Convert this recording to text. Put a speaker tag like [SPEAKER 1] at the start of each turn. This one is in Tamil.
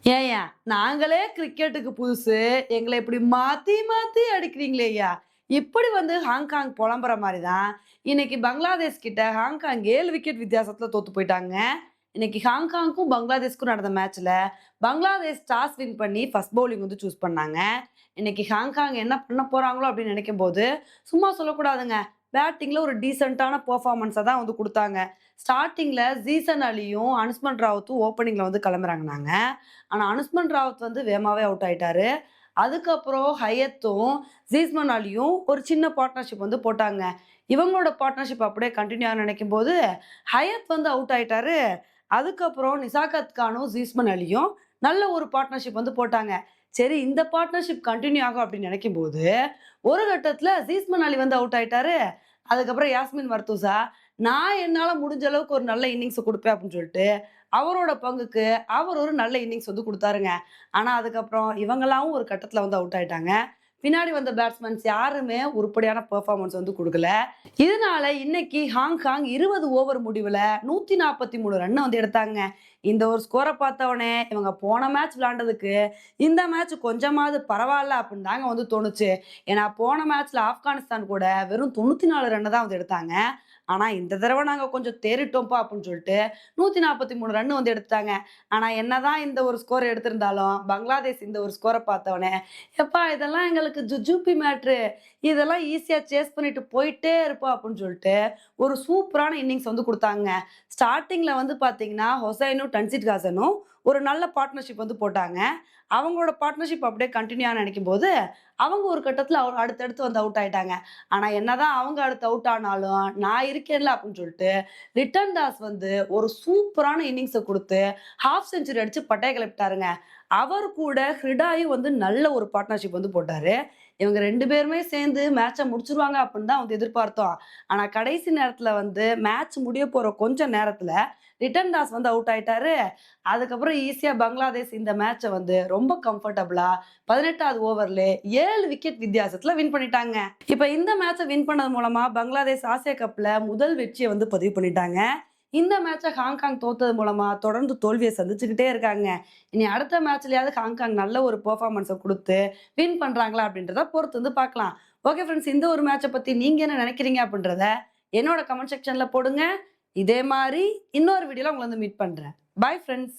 [SPEAKER 1] ஏய்யா, நாங்களே கிரிக்கெட்டுக்கு புதுசு. எங்கள இப்படி மாத்தி மாத்தி அடிக்கிறீங்களே ஐயா! இப்படி வந்து ஹாங்காங் புலம்புற மாரி தான், இன்னைக்கு பங்களாதேஷ் கிட்ட ஹாங்காங் 7 விக்கெட் வித்தியாசத்துல தோத்து போயிட்டாங்க. இன்னைக்கு ஹாங்காங்க்கும் பங்களாதேஷ்க்கும் நடந்த மேட்ச்ல, பங்களாதேஷ் டாஸ் வின் பண்ணி ஃபர்ஸ்ட் பவுலிங் வந்து சூஸ் பண்ணாங்க. இன்னைக்கு ஹாங்காங் என்ன பண்ண போறாங்களோ அப்படின்னு நினைக்கும்போது, சும்மா சொல்லக்கூடாதுங்க. பேட்டிங்ல ஒரு டீசென்ட்டான பெர்ஃபார்மன்ஸ தான் வந்து குடுத்தாங்க. ஸ்டார்ட்டிங்ல ஜீசன் அலியும், அனுஷ்மன் ராவத்தும் ஓப்பனிங்ல வந்து கிளம்புறாங்கனாங்க. ஆனா அனுஷ்மன் ராவத் வந்து வேகமாவே அவுட் ஆயிட்டாரு. அதுக்கப்புறம் ஹயத்தும், ஜீஸ்மன் அலியும் ஒரு சின்ன பார்ட்னர்ஷிப் வந்து போட்டாங்க. இவங்களோட பார்ட்னர்ஷிப் அப்படியே கன்டின்யூ ஆக நினைக்கும்போது, ஹயத் வந்து அவுட் ஆயிட்டாரு. அதுக்கப்புறம் நிசாகத் கானும், ஜீஸ்மன் அலியும் நல்ல ஒரு பார்ட்னர்ஷிப் வந்து போட்டாங்க. சரி இந்த பார்ட்னர்ஷிப் கன்டின்யூ ஆகும் அப்படின்னு நினைக்கும்போது, ஒரு கட்டத்துல ஜீஸ்மன் அலி வந்து அவுட் ஆயிட்டாரு. அதுக்கப்புறம் யாஸ்மின் மர்தூசா, நான் என்னால முடிஞ்ச அளவுக்கு ஒரு நல்ல இன்னிங்ஸ் குடுப்பேன் அப்படின்னு சொல்லிட்டு, அவரோட பங்குக்கு அவர் ஒரு நல்ல இன்னிங்ஸ் வந்து குடுத்தாருங்க. ஆனா, அதுக்கப்புறம் இவங்களாவும் ஒரு கட்டத்துல வந்து அவுட் ஆயிட்டாங்க. பின்னாடி வந்த பேட்ஸ்மேன்ஸ் யாருமே உருப்படியான பெர்ஃபார்மன்ஸ் வந்து குடுக்கல. இதனால இன்னைக்கு ஹாங்காங் 20 ஓவர் முடிவுல 143 ரன் வந்து எடுத்தாங்க. இந்த ஒரு ஸ்கோர பார்த்தவுனே, இவங்க போன மேட்ச் விளையாண்டதுக்கு, இந்த மேட்ச் கொஞ்சமாவது பரவால்ல அப்படின்னு தாங்க வந்து தோணுச்சு. ஏன்னா, போன மேட்ச்ல ஆப்கானிஸ்தான் கூட வெறும் 94 ரன் தான் வந்து எடுத்தாங்க. ஆனா, இந்த தடவ நாங்க கொஞ்சம் தேறிட்டோம்ப்பா அப்படின்னு சொல்லிட்டு 143 ரன் வந்து எடுத்துட்டாங்க. ஆனா, என்னதான் இந்த ஒரு ஸ்கோர் எடுத்திருந்தாலும், பங்களாதேஷ் இந்த ஒரு ஸ்கோர பார்த்தவுனே, "எப்பா இதெல்லாம் எங்களுக்கு ஜுஜுபி மேட்ரு. இதெல்லாம் ஈஸியா சேஸ் பண்ணிட்டு போயிட்டே இருப்போம்" அப்படின்னு சொல்லிட்டு, ஒரு சூப்பரான இன்னிங்ஸ் வந்து குடுத்தாங்க. ஸ்டார்ட்டிங்ல வந்து பார்த்தீங்கன்னா, ஹொசைனும், டன்சிட் ஹாசனும் ஒரு நல்ல பார்ட்னர்ஷிப் வந்து போட்டாங்க. அவங்களோட பார்ட்னர்ஷிப் அப்படியே கன்டின்யூ ஆ நினைக்கும்போது, அவங்க ஒரு கட்டத்தில அடுத்தடுத்து வந்து அவுட் ஆயிட்டாங்க. ஆனா, என்னதான் அவங்க அடுத்து அவுட் ஆனாலும், நான் இருக்கேன்ல அப்படின்னு சொல்லிட்டு, லிட்டன் தாஸ் வந்து ஒரு சூப்பரான இன்னிங்ஸ குடுத்து, ஹாஃப் செஞ்சுரி அடிச்சு பட்டைய கிளப்பிட்டாருங்க. அவர் கூட ஹிருடாயும் வந்து நல்ல ஒரு பார்ட்னர்ஷிப் வந்து போட்டாரு. இவங்க 2 பேருமே சேர்ந்து மேட்ச முடிச்சுருவாங்க அப்படின்னு தான் வந்து எதிர்பார்த்தோம். ஆனா, கடைசி நேரத்தில வந்து மேட்ச் முடிய போற கொஞ்ச நேரத்தில, லிட்டன் தாஸ் வந்து அவுட் ஆயிட்டாரு. அதுக்கப்புறம் ஈஸியா பங்களாதேஷ் இந்த மேட்ச வந்து ரொம்ப கம்ஃபர்டபுளா 18வது ஓவர்லே 7 விக்கெட் வித்தியாசத்துல வின் பண்ணிட்டாங்க. இப்ப இந்த மேட்ச வின் பண்ணது மூலமா பங்களாதேஷ் ஆசியா கப்ல முதல் வெற்றிய வந்து பதிவு பண்ணிட்டாங்க. இந்த மேட்ச ஹாங்காங் தோத்தது மூலமா தொடர்ந்து தோல்விய சந்திச்சுக்கிட்டே இருக்காங்க. இனி அடுத்த மேட்ச்லயாவது ஹாங்காங் நல்ல ஒரு பெர்ஃபார்மன்ஸ குடுத்து வின் பண்றாங்களா அப்படின்றத பொறுத்து வந்து பார்க்கலாம். ஓகே ஃபிரெண்ட்ஸ், இந்த ஒரு மேட்ச பத்தி நீங்க என்ன நினைக்கிறீங்க அப்படின்றத என்னோட கமெண்ட் செக்ஷன்ல போடுங்க. இதே மாரி இன்னொரு வீடியோல உங்கள வந்து மீட் பண்றேன். Bye friends.